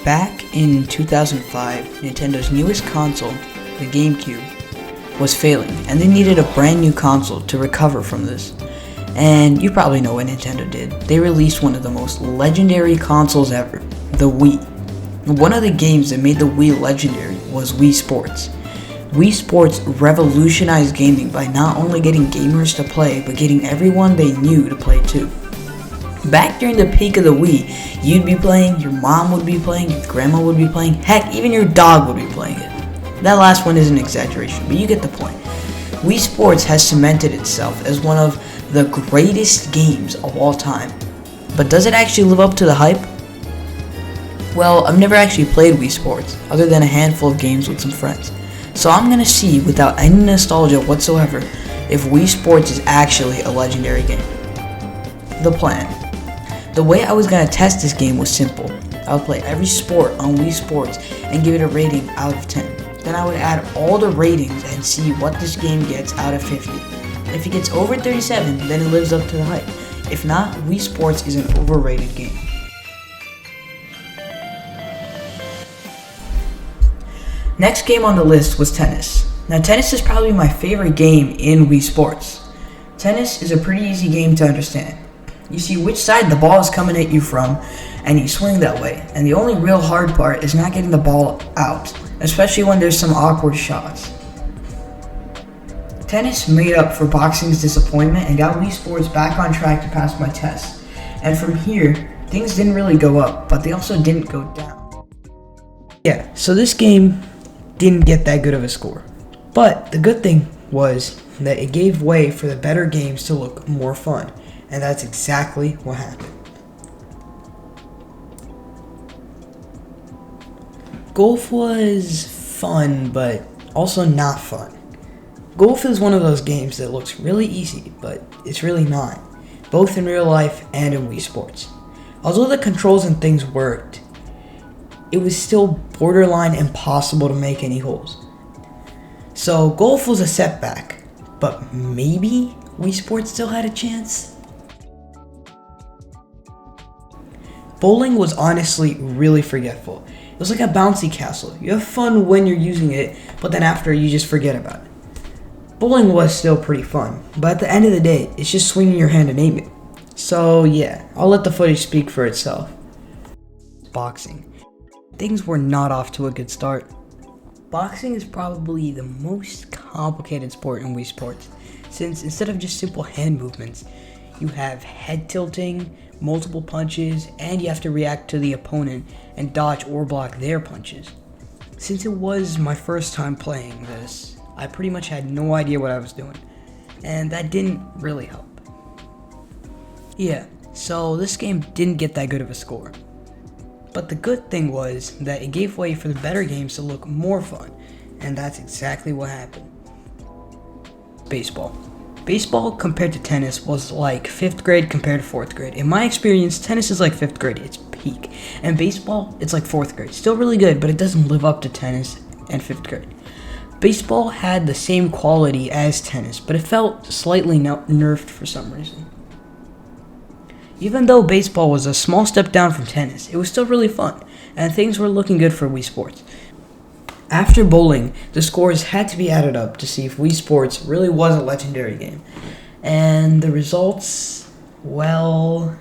Back in 2005, Nintendo's newest console, the GameCube, was failing, and they needed a brand new console to recover from this. And you probably know what Nintendo did. They released one of the most legendary consoles ever, the Wii. One of the games that made the Wii legendary was Wii Sports. Wii Sports revolutionized gaming by not only getting gamers to play, but getting everyone they knew to play too. Back during the peak of the Wii, you'd be playing, your mom would be playing, your grandma would be playing, heck, even your dog would be playing it. That last one is an exaggeration, but you get the point. Wii Sports has cemented itself as one of the greatest games of all time. But does it actually live up to the hype? Well, I've never actually played Wii Sports, other than a handful of games with some friends. So I'm gonna see, without any nostalgia whatsoever, if Wii Sports is actually a legendary game. The plan. The way I was going to test this game was simple. I would play every sport on Wii Sports and give it a rating out of 10. Then I would add all the ratings and see what this game gets out of 50. If it gets over 37, then it lives up to the hype. If not, Wii Sports is an overrated game. Next game on the list was tennis. Now tennis is probably my favorite game in Wii Sports. Tennis is a pretty easy game to understand. You see which side the ball is coming at you from, and you swing that way. And the only real hard part is not getting the ball out, especially when there's some awkward shots. Tennis made up for boxing's disappointment and got Wii Sports back on track to pass my test. And from here, things didn't really go up, but they also didn't go down. Yeah, so this game didn't get that good of a score. But the good thing was that it gave way for the better games to look more fun. And that's exactly what happened. Golf was fun, but also not fun. Golf is one of those games that looks really easy, but it's really not, both in real life and in Wii Sports. Although the controls and things worked, it was still borderline impossible to make any holes. So golf was a setback, but maybe Wii Sports still had a chance? Bowling was honestly really forgetful. It was like a bouncy castle. You have fun when you're using it, but then after you just forget about it. Bowling was still pretty fun, but at the end of the day, it's just swinging your hand and aiming. So yeah, I'll let the footage speak for itself. Boxing. Things were not off to a good start. Boxing is probably the most complicated sport in Wii Sports, since instead of just simple hand movements, you have head tilting, multiple punches, and you have to react to the opponent and dodge or block their punches. Since it was my first time playing this, I pretty much had no idea what I was doing, and that didn't really help. Yeah, so this game didn't get that good of a score. But the good thing was that it gave way for the better games to look more fun, and that's exactly what happened. Baseball. Baseball compared to tennis was like 5th grade compared to 4th grade. In my experience, tennis is like 5th grade, it's peak. And baseball, it's like 4th grade. Still really good, but it doesn't live up to tennis and 5th grade. Baseball had the same quality as tennis, but it felt slightly nerfed for some reason. Even though baseball was a small step down from tennis, it was still really fun, and things were looking good for Wii Sports. After bowling, the scores had to be added up to see if Wii Sports really was a legendary game. And the results, well,